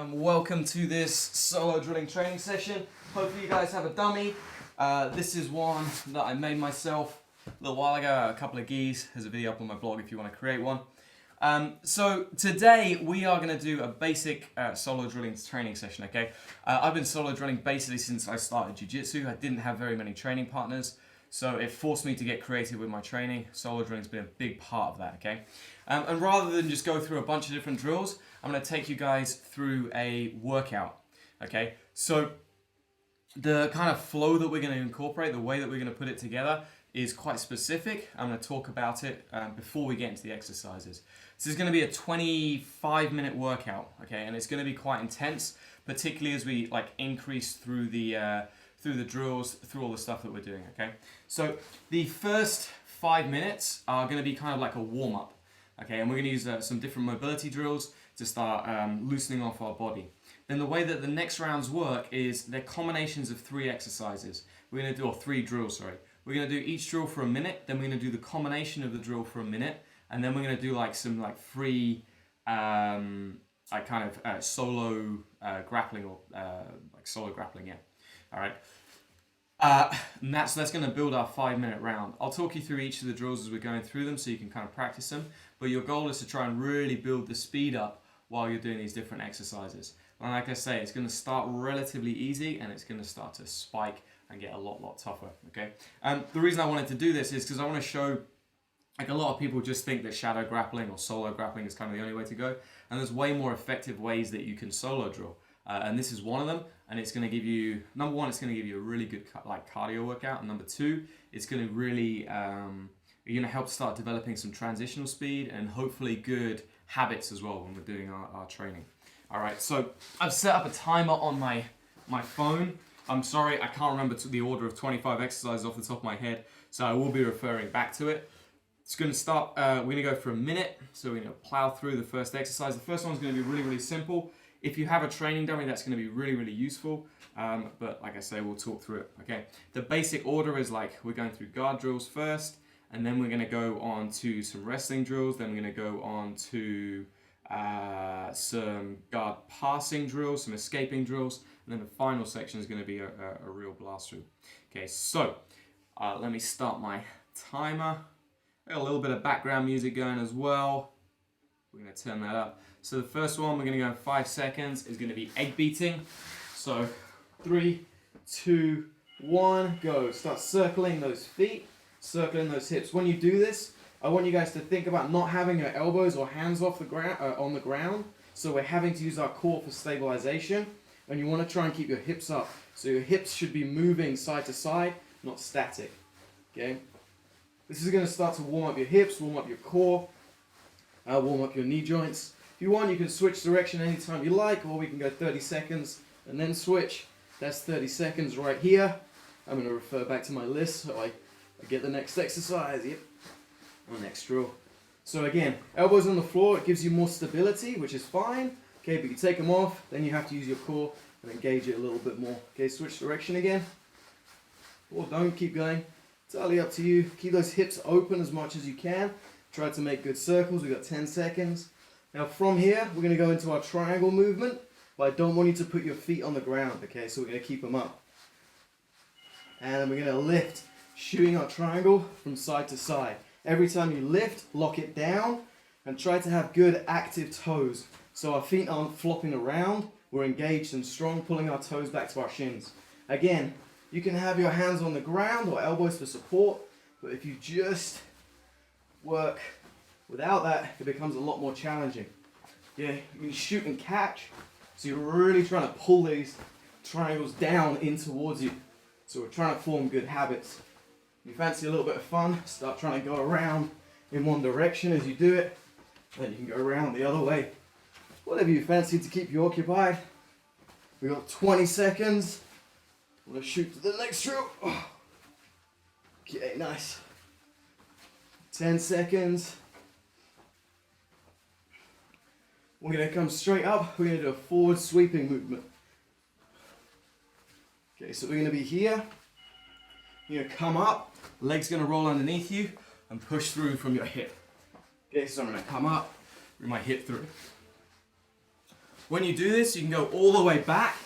Welcome to this solo drilling training session. Hopefully you guys have a dummy. This is one that I made myself a little while ago, a couple of geese. There's a video up on my blog if you want to create one. So today we are going to do a basic solo drilling training session, okay? I've been solo drilling basically since I started jiu-jitsu. I didn't have very many training partners, so it forced me to get creative with my training. Solo drilling's been a big part of that, okay? And rather than just go through a bunch of different drills, I'm going to take you guys through a workout, okay? So the kind of flow that we're going to incorporate, the way that we're going to put it together is quite specific. I'm going to talk about it before we get into the exercises. This is going to be a 25-minute workout, okay? And it's going to be quite intense, particularly as we increase through the drills, through all the stuff that we're doing, okay? So the first 5 minutes are going to be kind of like a warm-up, okay? And we're going to use some different mobility drills to start loosening off our body. Then the way that the next rounds work is they're combinations of 3 exercises. We're going to do, or 3 drills, sorry. We're going to do each drill for a minute, then we're going to do the combination of the drill for a minute, and then we're going to do some free solo grappling or solo grappling, yeah. All right. And that's going to build our 5-minute round. I'll talk you through each of the drills as we're going through them so you can kind of practice them, but your goal is to try and really build the speed up while you're doing these different exercises. And like I say, it's going to start relatively easy and it's going to start to spike and get a lot tougher, okay? The reason I wanted to do this is because I want to show, a lot of people just think that shadow grappling or solo grappling is kind of the only way to go, and there's way more effective ways that you can solo drill. And this is one of them, and it's going to give you, number one, it's going to give you a really good cardio workout, and number two, it's going to really, you're going to help start developing some transitional speed and hopefully good habits as well when we're doing our training. All right, so I've set up a timer on my phone. I'm sorry, I can't remember the order of 25 exercises off the top of my head, so I will be referring back to it. It's going to start, we're going to go for a minute, so we're going to plow through the first exercise. The first one's going to be really simple. If you have a training dummy, that's going to be really useful, but like I say, we'll talk through it, okay? The basic order is we're going through guard drills first, and then we're going to go on to some wrestling drills, then we're going to go on to some guard passing drills, some escaping drills, and then the final section is going to be a real blast through. Okay, so let me start my timer. Got a little bit of background music going as well. We're going to turn that up. So the first one, we're going to go in 5 seconds, is going to be egg beating. So 3, 2, 1, go. Start circling those feet, circling those hips. When you do this, I want you guys to think about not having your elbows or hands off the ground on the ground. So we're having to use our core for stabilization, and you want to try and keep your hips up. So your hips should be moving side to side, not static. Okay. This is going to start to warm up your hips, warm up your core, warm up your knee joints. If you want, you can switch direction anytime you like, or we can go 30 seconds and then switch. That's 30 seconds right here. I'm going to refer back to my list so I get the next exercise. Yep. Or next drill. So again, elbows on the floor, it gives you more stability, which is fine. Okay, but you take them off, then you have to use your core and engage it a little bit more. Okay, switch direction again. Or don't, keep going. Entirely up to you. Keep those hips open as much as you can. Try to make good circles. We've got 10 seconds. Now from here, we're going to go into our triangle movement, but I don't want you to put your feet on the ground, okay? So we're going to keep them up. And we're going to lift, shooting our triangle from side to side. Every time you lift, lock it down, and try to have good active toes. So our feet aren't flopping around, we're engaged and strong, pulling our toes back to our shins. Again, you can have your hands on the ground or elbows for support, but if you just work without that, it becomes a lot more challenging. Yeah, you can shoot and catch, so you're really trying to pull these triangles down in towards you. So we're trying to form good habits. If you fancy a little bit of fun, start trying to go around in one direction as you do it, then you can go around the other way. Whatever you fancy to keep you occupied. We've got 20 seconds. I'm going to shoot to the next drill. Okay, nice. 10 seconds. We're going to come straight up. We're going to do a forward sweeping movement. Okay, so we're going to be here. You're going to come up. Leg's going to roll underneath you and push through from your hip. Okay, so I'm going to come up, bring my hip through. When you do this, you can go all the way back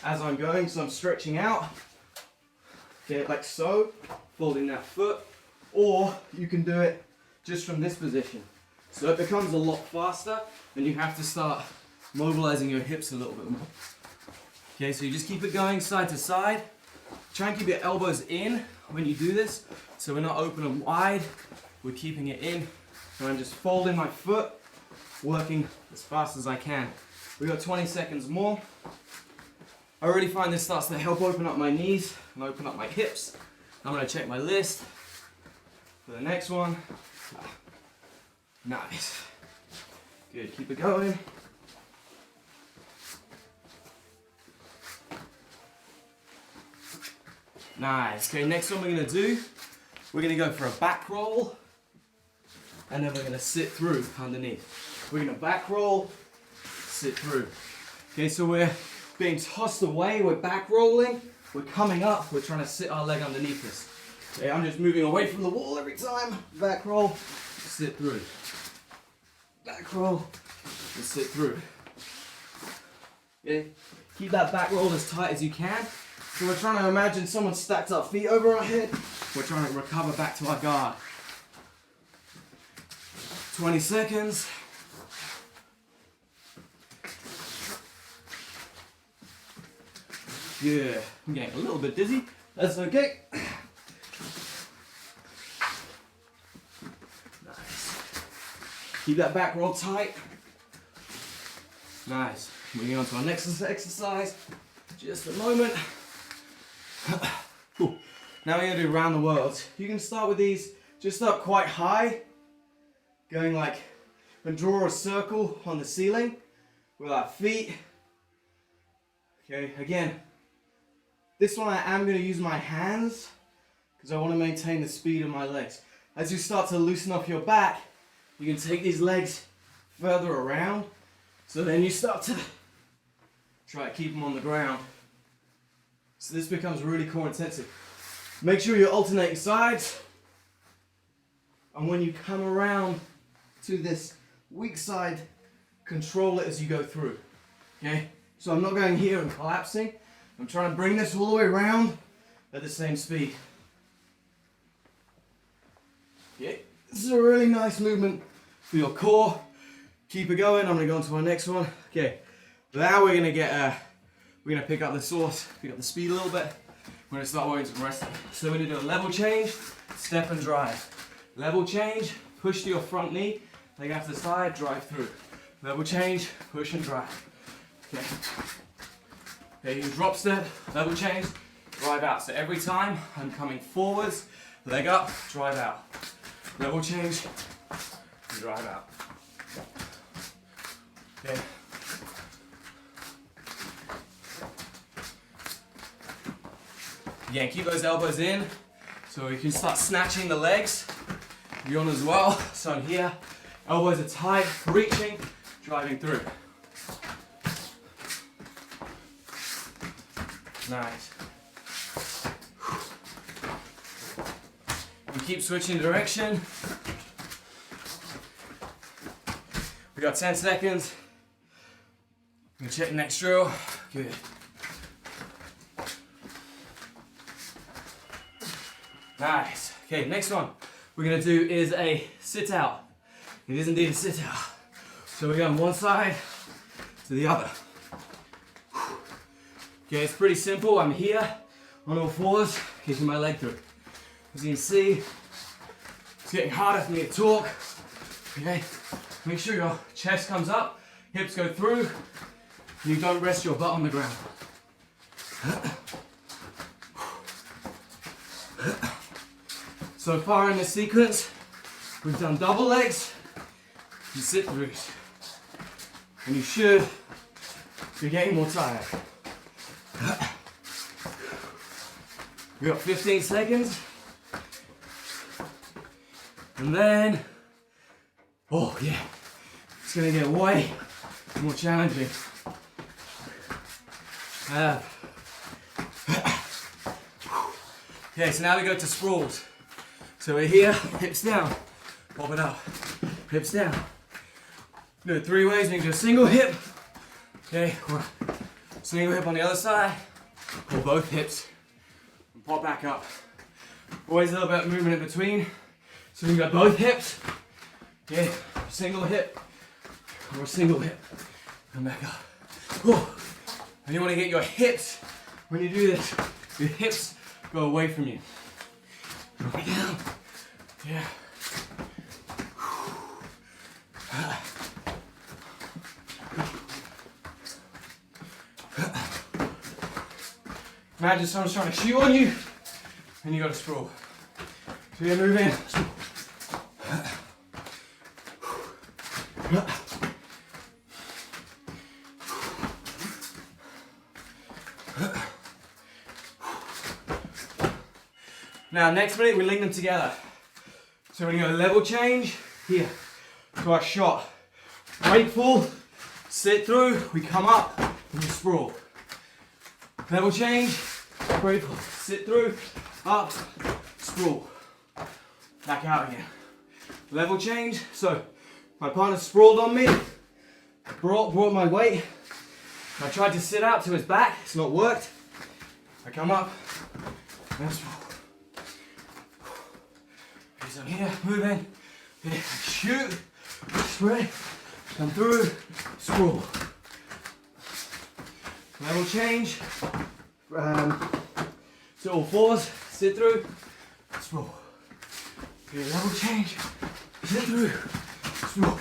as I'm going, so I'm stretching out. Okay, like so, folding that foot, or you can do it just from this position. So it becomes a lot faster, and you have to start mobilizing your hips a little bit more. Okay, so you just keep it going side to side. Try and keep your elbows in when you do this, so we're not open and wide, we're keeping it in. And I'm just folding my foot, working as fast as I can. We got 20 seconds more. I really find this starts to help open up my knees and open up my hips. I'm gonna check my list for the next one. Nice. Good, keep it going. Nice. Okay, next one we're gonna do, we're gonna go for a back roll, and then we're gonna sit through underneath. We're gonna back roll, sit through. Okay, so we're being tossed away, we're back rolling, we're coming up, we're trying to sit our leg underneath this. Okay, I'm just moving away from the wall every time. Back roll, sit through. Back roll, and sit through. Okay, keep that back roll as tight as you can. So we're trying to imagine someone stacked our feet over our head. We're trying to recover back to our guard. 20 seconds. Yeah, I'm getting a little bit dizzy. That's okay. Nice. Keep that back roll tight. Nice. Moving on to our next exercise. Just a moment. Cool. Now we're going to do round the world. You can start with these just up quite high, going like, and draw a circle on the ceiling with our feet. Okay, again, this one I am going to use my hands because I want to maintain the speed of my legs. As you start to loosen up your back, you can take these legs further around, so then you start to try to keep them on the ground. So this becomes really core intensive. Make sure you're alternating sides. And when you come around to this weak side, control it as you go through. Okay? So I'm not going here and collapsing. I'm trying to bring this all the way around at the same speed. Okay? This is a really nice movement for your core. Keep it going. I'm going to go on to our next one. Okay. Now we're going to we're going to pick up the source, pick up the speed a little bit. We're going to start working some resting. So we're going to do a level change, step and drive. Level change, push to your front knee, leg out to the side, drive through. Level change, push and drive. Okay. Okay, you drop step, level change, drive out. So every time I'm coming forwards, leg up, drive out. Level change, drive out. Okay. Again, keep those elbows in so you can start snatching the legs. You're on as well. So I'm here, elbows are tight, reaching, driving through. Nice. We keep switching direction. We got 10 seconds. I'm gonna check the next drill. Good. Nice. Okay, next one we're going to do is a sit out. It is indeed a sit out. So we're going one side to the other. Okay, it's pretty simple. I'm here on all fours, kicking my leg through. As you can see, it's getting harder for me to talk. Okay, make sure your chest comes up, hips go through, and you don't rest your butt on the ground. So far in this sequence, we've done double legs and sit throughs. And you should be getting more tired. We got 15 seconds. And then, oh yeah, it's gonna get way more challenging. Okay, so now we go to sprawls. So we're here, hips down, pop it up, hips down. Do it 3 ways, you can do a single hip, Okay, single hip on the other side, or both hips, and pop back up. Always a little bit of movement in between. So we got both hips, okay, single hip, or single hip, come back up. Whew. And you want to get your hips, when you do this, your hips go away from you. Go back down, yeah. Imagine someone's trying to shoot on you, and you got to sprawl. So you move in. Now, next minute we link them together. So when you go level change, here, to our shot. Weight full, sit through, we come up, and we sprawl. Level change, weight full, sit through, up, sprawl. Back out again. Level change, so my partner sprawled on me, brought my weight. I tried to sit out to his back, it's not worked. I come up, and sprawl. Okay, so here, move in, here, shoot, spread, come through, sprawl. Level change, so all fours, sit through, sprawl. Okay, level change, sit through, sprawl.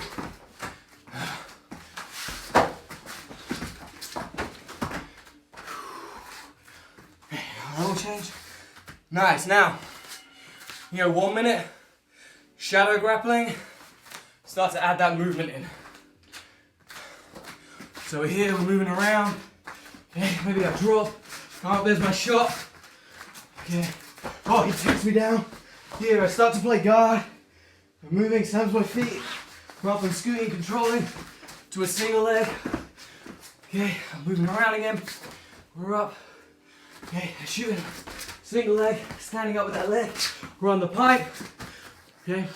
Okay, level change. Nice, now, 1 minute, shadow grappling, start to add that movement in. So we're here, we're moving around. Okay, maybe I drop, come up, there's my shot. Okay, oh, he takes me down. Here, I start to play guard. I'm moving, slams my feet. Come up and scooting, controlling to a single leg. Okay, I'm moving around again. We're up. Okay, shooting, single leg, standing up with that leg. We're on the pipe. Okay,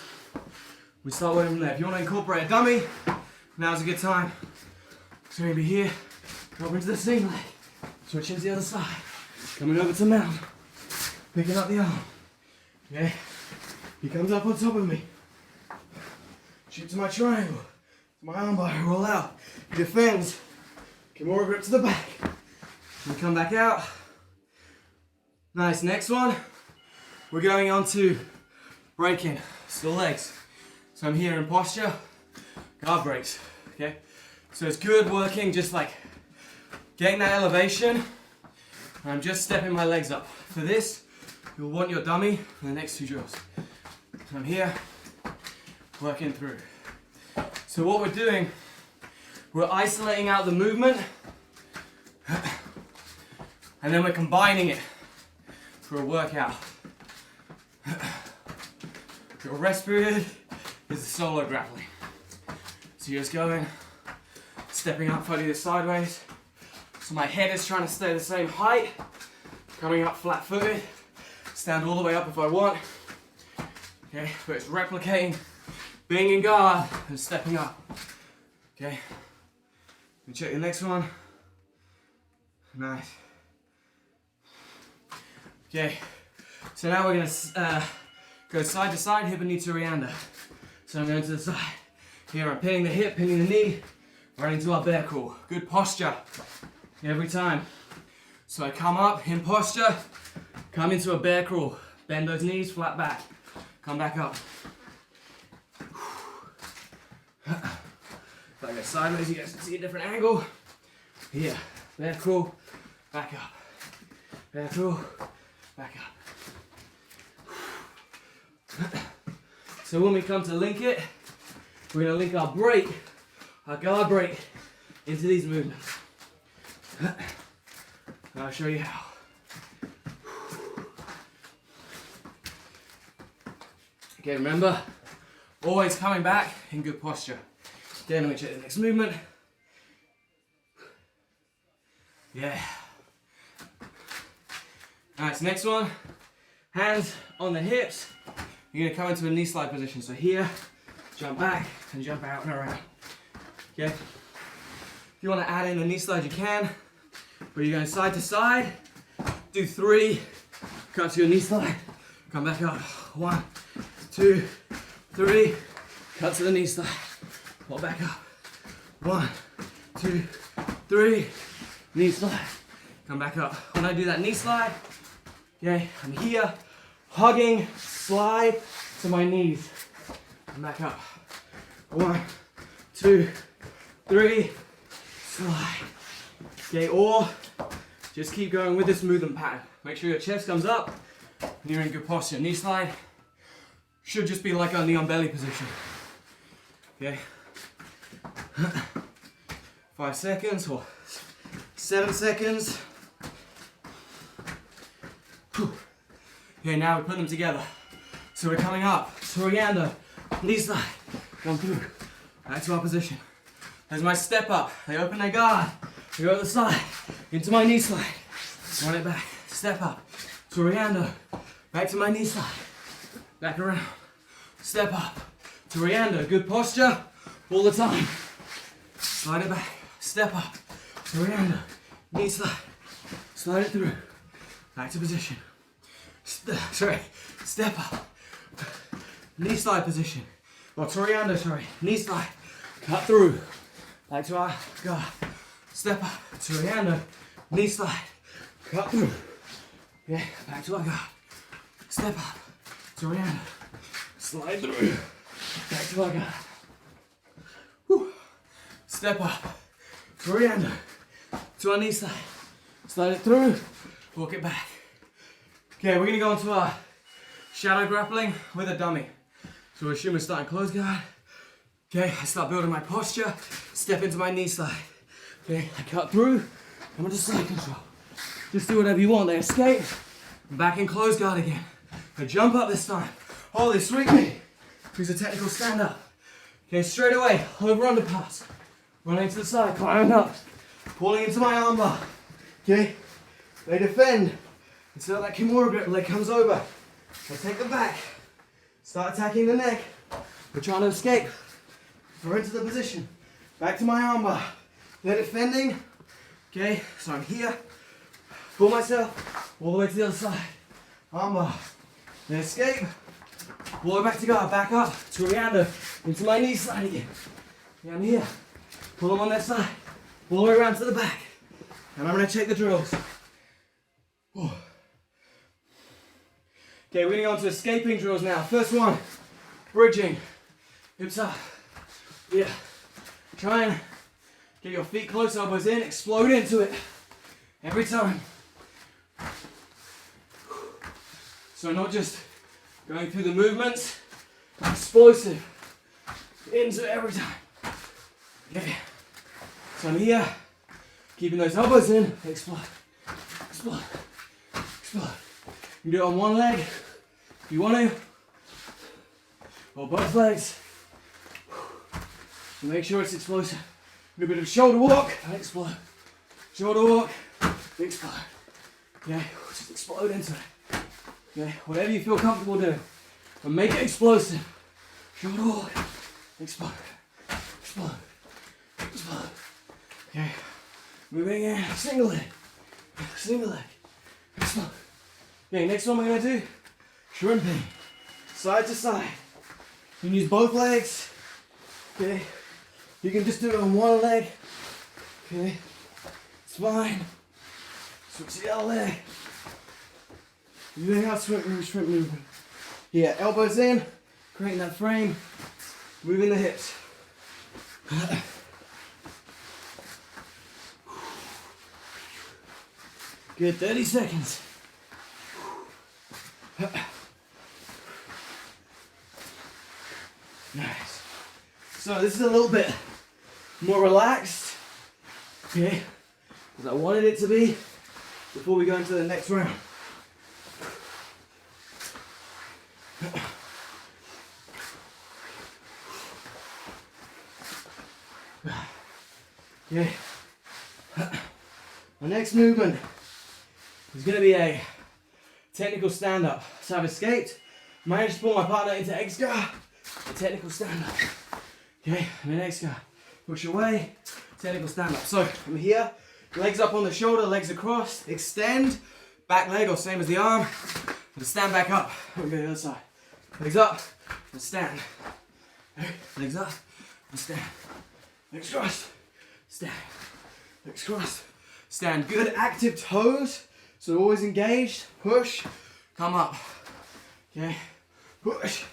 we start working from there. If you want to incorporate a dummy, now's a good time. So maybe here, go over into the single leg, switch into the other side, coming over to mount, picking up the arm. Okay, he comes up on top of me, shoot to my triangle, to my arm bar, roll out, he defends, get more grip to the back, and come back out. Nice, next one, we're going on to breaking, still legs. So I'm here in posture, guard breaks, okay? So it's good working, just like getting that elevation. And I'm just stepping my legs up. For this, you'll want your dummy for the next 2 drills. So I'm here, working through. So what we're doing, we're isolating out the movement, and then we're combining it for a workout. Your rest period is the solo grappling. So you're just going, stepping up, floating this sideways. So my head is trying to stay the same height. Coming up flat-footed. Stand all the way up if I want. Okay, but it's replicating being in guard and stepping up. Okay, we check the next one. Nice. Okay, so now we're gonna go side to side, hip and knee Torreando. So I'm going to the side. Here I'm pinning the hip, pinning the knee, right into our bear crawl. Good posture every time. So I come up in posture, come into a bear crawl, bend those knees, flat back, come back up. If I go sideways, you guys can see a different angle. Here, bear crawl, back up. Bear crawl, back up. So when we come to link it, we're going to link our break, our guard break, into these movements. And I'll show you how. Okay, remember, always coming back in good posture. Then let me check the next movement. Yeah. Nice, next one. Hands on the hips. You're gonna come into a knee slide position. So here, jump back and jump out and around. Okay? you want to add in a knee slide, you can. But you're going side to side. Do 3. Cut to your knee slide. Come back up. 1, 2, 3. Cut to the knee slide. Pull back up. 1, 2, 3. Knee slide. Come back up. When I do that knee slide, okay, I'm here, hugging, slide to my knees. Come back up. 1, 2, 3. Slide. Okay, or just keep going with this movement pattern. Make sure your chest comes up and you're in good posture. Knee slide should just be like a knee on belly position. Okay. 5 seconds or 7 seconds. Okay, now we put them together. So we're coming up, Torreando, knee slide, come through, back to our position. There's my step up. They open their guard. They go to the side, into my knee slide. Run it back, step up, Torreando, back to my knee slide. Back around, step up, Torreando, good posture all the time. Slide it back, step up, Torreando, knee slide, slide it through, back to position. Step up, knee slide position. Or Torreando, knee slide, cut through. Back to our guard. Step up, Torreando, knee slide, cut through. Yeah, back to our guard. Step up, Torreando, slide through. Back to our guard. Whew. Step up, Torreando, to our knee slide. Slide it through, walk it back. Okay, we're gonna go into our shadow grappling with a dummy. So we're assuming starting close guard. Okay, I start building my posture, step into my knee slide. Okay, I cut through, I'm under side control. Just do whatever you want. They escape, I'm back in close guard again. I jump up this time. Holy sweet me. Use a technical stand up. Okay, straight away, over underpass. Running to the side, climbing up, pulling into my armbar. Okay, they defend until that Kimura grip leg comes over. I take them back, start attacking the neck. We're trying to escape. We're into the position. Back to my armbar. They're defending. Okay, so I'm here. Pull myself all the way to the other side. Armbar. Then escape. Pull it back to guard. Back up. Torreando. Into my knee slide again. Okay, I'm here. Pull them on their side. All the way around to the back. And I'm going to check the drills. Whew. Okay, we're going to go on to escaping drills now. First one, bridging. Hips up. Yeah. Try and get your feet close, elbows in, explode into it. Every time. So not just going through the movements, explosive. Into it every time. Okay. So I'm here, keeping those elbows in, explode. Explode. Explode. You can do it on one leg if you want to, or both legs. So make sure it's explosive. A little bit of shoulder walk and explode. Shoulder walk, explode. Okay, just explode into it. Okay, whatever you feel comfortable doing, but make it explosive. Shoulder walk, explode, explode, explode. Okay, moving in, single leg, explode. Okay, next one we're gonna do, shrimping, side to side. You can use both legs. Okay, you can just do it on one leg. Okay, it's fine. Switch the other leg. You're doing our shrimp movement. Yeah, elbows in, creating that frame, moving the hips. Good, 30 seconds. Nice. So this is a little bit more relaxed, okay, as I wanted it to be before we go into the next round. Okay. The next movement is going to be a technical stand-up. So I've escaped, managed to pull my partner into X guard, a technical stand-up. Okay, I'm in X guard. Push away, technical stand up. So from here, legs up on the shoulder, legs across, extend, back leg or same as the arm, and stand back up. We go to the other side. Legs up and stand. Legs up and stand. Legs crossed, stand. Legs crossed, stand. Good active toes, so always engaged. Push, come up. Okay, push,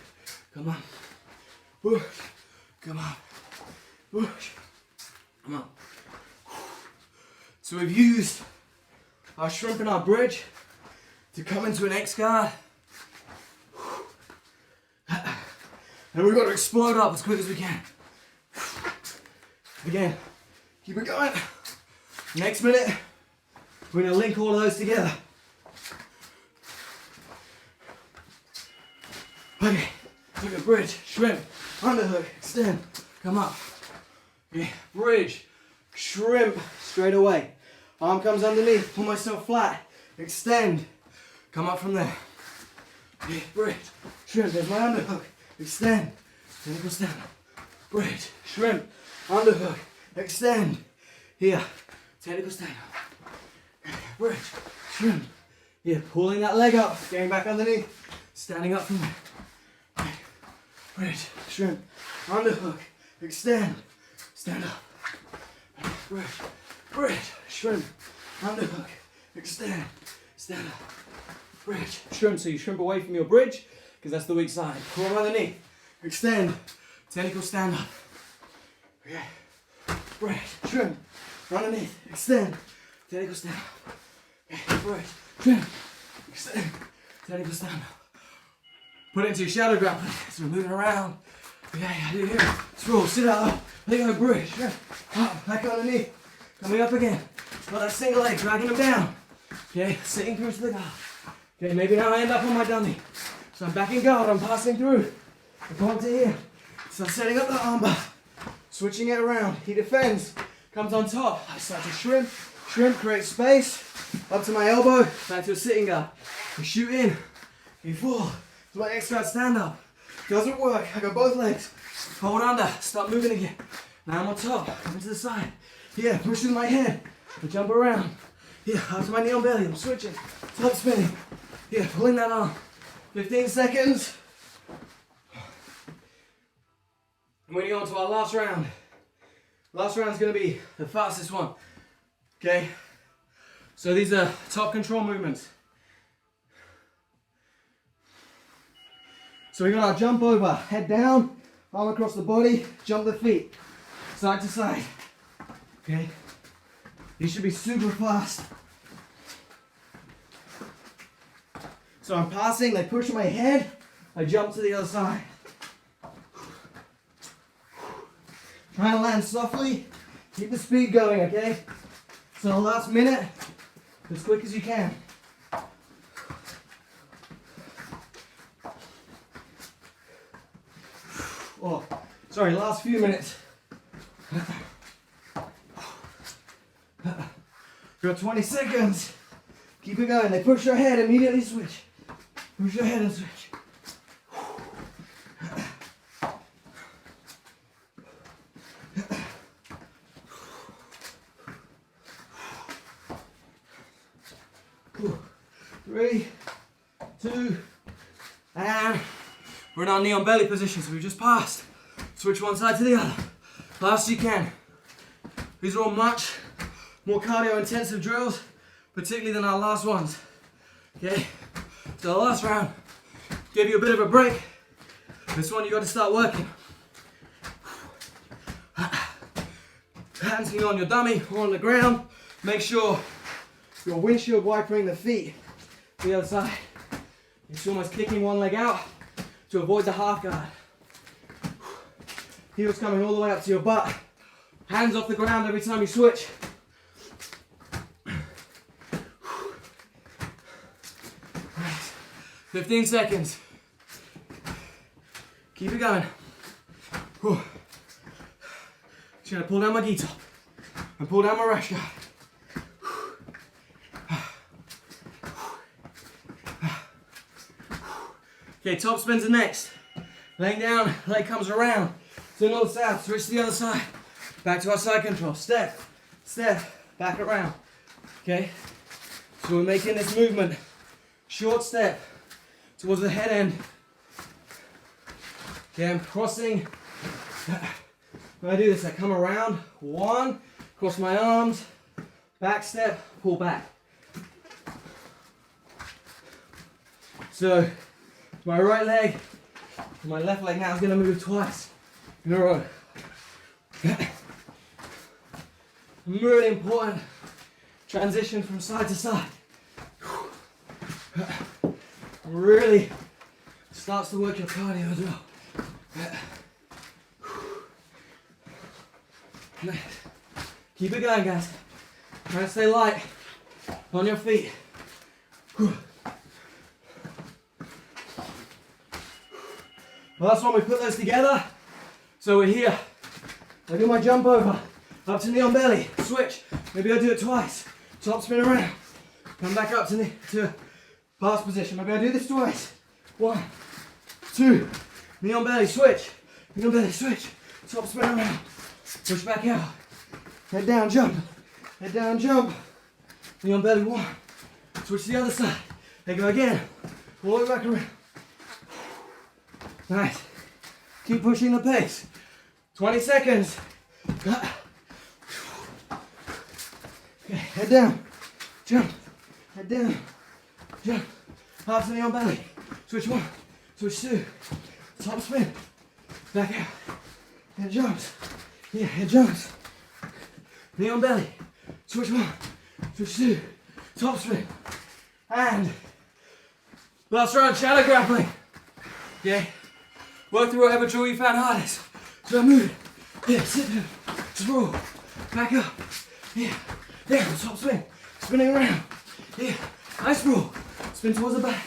come up. Push, come up. Push, come up. So we've used our shrimp and our bridge to come into an X guard. And we've got to explode up as quick as we can. Again, keep it going. Next minute, we're going to link all of those together. Okay, look at bridge, shrimp, underhook, extend, come up. Okay, bridge, shrimp, straight away. Arm comes underneath, pull myself flat, extend, come up from there. Okay, bridge, shrimp, there's my underhook, extend, technical stand up. Bridge, shrimp, underhook, extend. Here, technical stand up. Bridge, shrimp. Here, pulling that leg up, getting back underneath, standing up from there. Bridge, shrimp, underhook, extend, stand up. Bridge, shrimp, underhook, extend, stand up. Bridge, shrimp, so you shrimp away from your bridge, because that's the weak side. Pull underneath, extend, technical stand up. Okay. Bridge, shrimp, underneath, extend, technical stand up. Okay. Bridge, shrimp, extend, technical stand up. Put it into your shadow grappling. So we're moving around. Okay, I do here. Sprawl, sit up, let go, bridge, shrimp, up, back underneath, coming up again. Got that single leg, dragging them down. Okay, sitting through to the guard. Okay, maybe now I end up on my dummy. So I'm back in guard, I'm passing through. I come up to here. So I'm setting up the armbar, switching it around. He defends, comes on top. I start to shrimp, create space, up to my elbow, back to a sitting guard. We shoot in, you fall. It's my X guard stand up. Doesn't work, I got both legs. Hold under, start moving again. Now I'm on top, coming to the side. Here, push with my head, I jump around. Here, up to my knee on belly, I'm switching, top spinning. Here, pulling that arm. 15 seconds. Moving on to our last round. Last round is going to be the fastest one. Okay? So these are top control movements. So we got our jump over, head down, arm across the body, jump the feet, side to side. Okay? These should be super fast. So I'm passing, they push my head, I jump to the other side. Try to land softly, keep the speed going, okay? So the last minute, as quick as you can. Oh, sorry, last few minutes. Got 20 seconds. Keep it going, they push your head, immediately switch. Push your head and switch. Three, two, and we're in our knee on belly position, so we've just passed. Switch one side to the other, fast as you can. These are all much more cardio intensive drills, particularly than our last ones. Okay, so the last round, give you a bit of a break. This one you got to start working. Hands can go on your dummy or on the ground. Make sure your windshield wipering the feet to the other side. It's almost kicking one leg out to avoid the half guard. Heels coming all the way up to your butt. Hands off the ground every time you switch. Right. 15 seconds. Keep it going. Just gonna pull down my gi top and pull down my rash guard. Okay, top spins are next. Laying down, leg comes around. To north south, switch to the other side. Back to our side control. Step, step, back around. Okay? So we're making this movement. Short step towards the head end. Okay, I'm crossing. When I do this, I come around. 1, cross my arms, back step, pull back. So, my right leg, my left leg now is going to move twice in a row. Really important transition from side to side. Really starts to work your cardio as well. Keep it going, guys. Try to stay light on your feet. Last one, we put those together. So we're here. I do my jump over, up to knee on belly, switch. Maybe I do it twice. Top spin around. Come back up to pass position. Maybe I do this twice. 1, 2, knee on belly, switch. Knee on belly, switch. Top spin around. Push back out. Head down, jump. Head down, jump. Knee on belly, 1. Switch to the other side. There go again. All the way back around. Nice. Keep pushing the pace. 20 seconds. Okay, head down. Jump. Head down. Jump. Half to knee on belly. Switch 1. Switch 2. Top spin. Back out. Head jumps. Yeah, head jumps. Knee on belly. Switch 1. Switch 2. Top spin. And last round, shadow grappling. Okay. Work through whatever drill you found hardest. So I move. Yeah, sit down. Sprawl. Back up. Yeah. Down. Top spin. Spinning around. Yeah. Nice sprawl. Spin towards the back.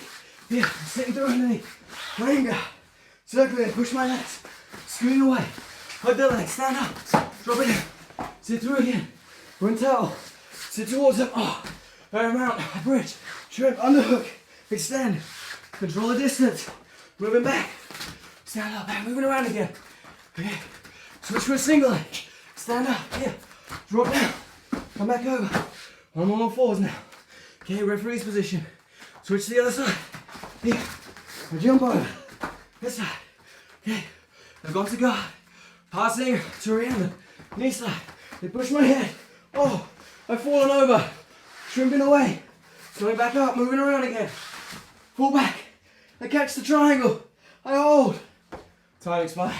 Yeah. Sitting through underneath. Rain guard. Circle in. Push my legs. Scooting away. Hug the legs. Stand up. Drop it down. Sit through again. Run towel. Sit towards them. Oh. Very mount. Bridge. Shrimp. Underhook. Extend. Control the distance. Moving back. Stand up. Back. Moving around again. Okay. Switch to a single leg. Stand up. Here. Drop down. Come back over. One more on fours now. Okay. Referee's position. Switch to the other side. Here. I jump over. This side. Okay. I've gone to guard. Passing. Torreando. Knee side. They push my head. Oh. I've fallen over. Shrimping away. Going back up. Moving around again. Fall back. I catch the triangle. I hold. Time expires.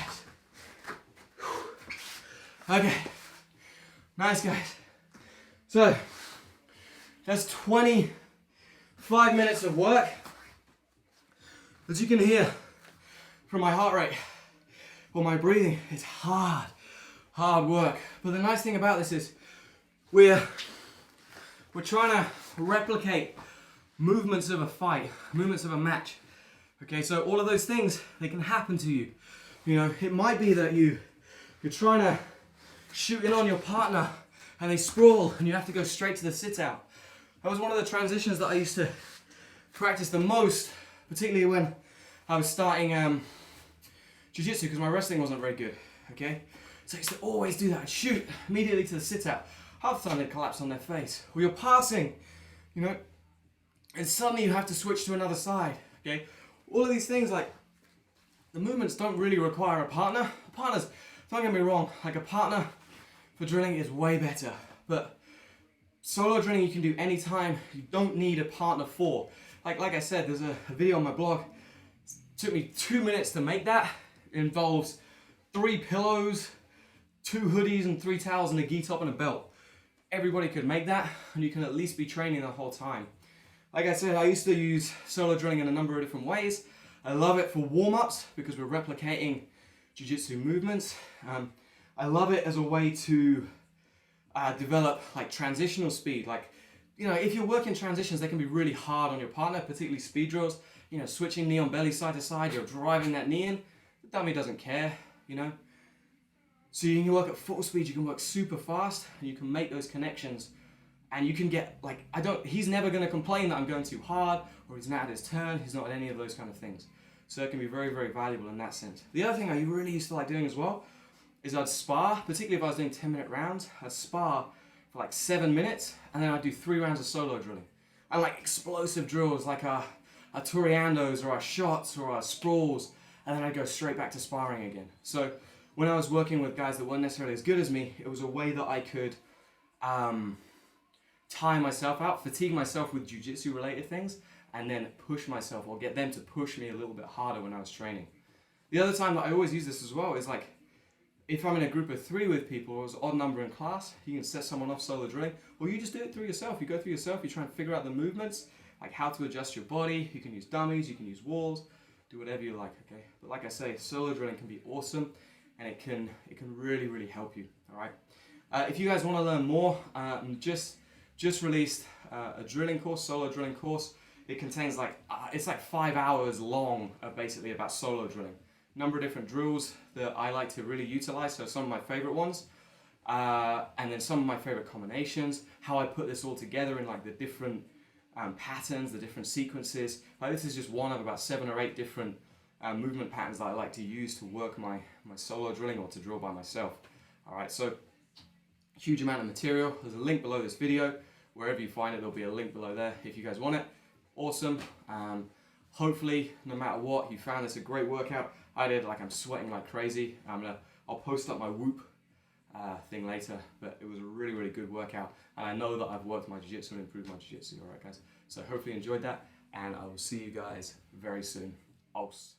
Okay. Nice, guys. So, that's 25 minutes of work. As you can hear from my heart rate or my breathing, it's hard work. But the nice thing about this is we're trying to replicate movements of a fight, movements of a match. Okay, so all of those things, they can happen to you. You know, it might be that you're trying to shoot in on your partner and they sprawl and you have to go straight to the sit out. That was one of the transitions that I used to practice the most, particularly when I was starting jiu-jitsu because my wrestling wasn't very good, okay? So I used to always do that. I'd shoot immediately to the sit out. Half the time they'd collapse on their face. Or you're passing, you know, and suddenly you have to switch to another side, okay? All of these things, like, the movements don't really require a partner. Partners, don't get me wrong, like a partner for drilling is way better. But solo drilling you can do anytime. You don't need a partner for. Like I said, there's a video on my blog. It took me 2 minutes to make that. It involves 3 pillows, 2 hoodies and 3 towels and a gi top and a belt. Everybody could make that and you can at least be training the whole time. Like I said, I used to use solo drilling in a number of different ways. I love it for warm-ups because we're replicating jiu-jitsu movements. I love it as a way to develop like transitional speed. Like, you know, if you're working transitions, they can be really hard on your partner, particularly speed drills. You know, switching knee on belly side to side, you're driving that knee in. The dummy doesn't care, you know. So you can work at full speed, you can work super fast, and you can make those connections. And you can get, like, he's never going to complain that I'm going too hard, or he's not at his turn, he's not at any of those kind of things. So it can be very, very valuable in that sense. The other thing I really used to like doing as well is I'd spar, particularly if I was doing 10-minute rounds, I'd spar for like 7 minutes, and then I'd do 3 rounds of solo drilling. And like explosive drills, like our Torreandos or our shots or our sprawls, and then I'd go straight back to sparring again. So when I was working with guys that weren't necessarily as good as me, it was a way that I could tire myself out, fatigue myself with jiu-jitsu related things, and then push myself or get them to push me a little bit harder when I was training. The other time that I always use this as well is like, if I'm in a group of 3 with people, or it's an odd number in class, you can set someone off solo drilling, or you just do it through yourself. You go through yourself, you try and figure out the movements, like how to adjust your body. You can use dummies, you can use walls, do whatever you like, okay? But like I say, solo drilling can be awesome, and it can really, really help you, all right? If you guys want to learn more, just released a drilling course, solo drilling course. It contains like, it's like 5 hours long, basically about solo drilling. Number of different drills that I like to really utilize, so some of my favorite ones, and then some of my favorite combinations, how I put this all together in like the different patterns, the different sequences. This is just one of about 7 or 8 different movement patterns that I like to use to work my solo drilling or to drill by myself. All right, so huge amount of material. There's a link below this video. Wherever you find it, there'll be a link below there if you guys want it. Awesome. Hopefully, no matter what, you found this a great workout. I did. Like, I'm sweating like crazy. I'll post up my Whoop thing later, but it was a really, really good workout. And I know that I've worked my jiu-jitsu and improved my jiu-jitsu. All right, guys. So hopefully you enjoyed that, and I will see you guys very soon. Os.